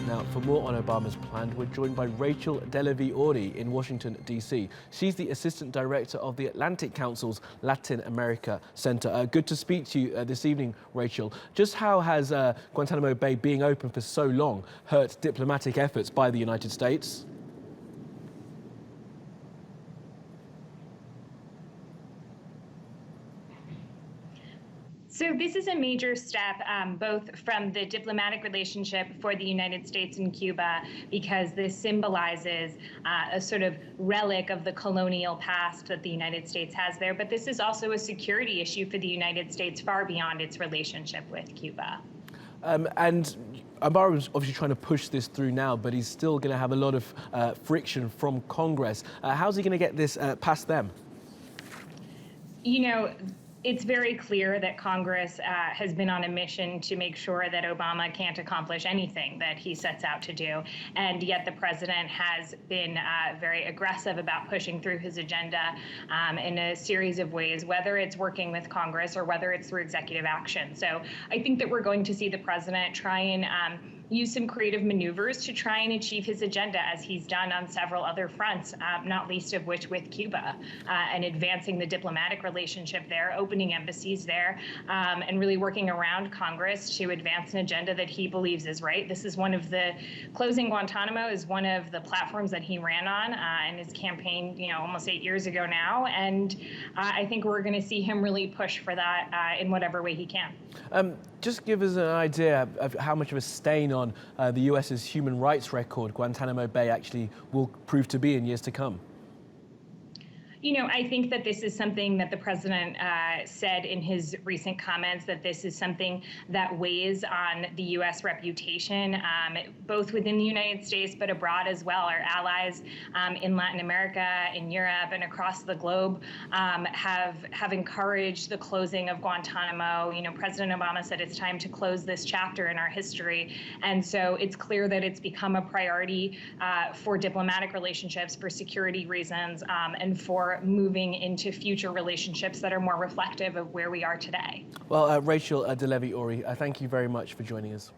Now, for more on Obama's plan, we're joined by Rachel DeLevie Orey in Washington, D.C. She's the Assistant Director of the Atlantic Council's Latin America Center. Good to speak to you this evening, Rachel. Just how has Guantanamo Bay being open for so long hurt diplomatic efforts by the United States? So this is a major step, both from the diplomatic relationship for the United States and Cuba, because this symbolizes a sort of relic of the colonial past that the United States has there. But this is also a security issue for the United States far beyond its relationship with Cuba. And Obama is obviously trying to push this through now, but he's still going to have a lot of friction from Congress. How's he going to get this past them? You know, it's very clear that Congress has been on a mission to make sure that Obama can't accomplish anything that he sets out to do. And yet the president has been very aggressive about pushing through his agenda in a series of ways, whether it's working with Congress or whether it's through executive action. So I think that we're going to see the president try and use some creative maneuvers to try and achieve his agenda, as he's done on several other fronts, not least of which with Cuba, and advancing the diplomatic relationship there, opening embassies there, and really working around Congress to advance an agenda that he believes is right. This is one of the, closing Guantanamo is one of the platforms that he ran on in his campaign, almost 8 years ago now. And I think we're going to see him really push for that in whatever way he can. Just give us an idea of how much of a stain on the US's human rights record Guantanamo Bay actually will prove to be in years to come. I think that this is something that the president said in his recent comments, that this is something that weighs on the U.S. reputation, both within the United States but abroad as well. Our allies in Latin America, in Europe, and across the globe have encouraged the closing of Guantanamo. President Obama said it's time to close this chapter in our history. And so it's clear that it's become a priority for diplomatic relationships, for security reasons, and for moving into future relationships that are more reflective of where we are today. Well, Rachel DeLevie Orey, thank you very much for joining us.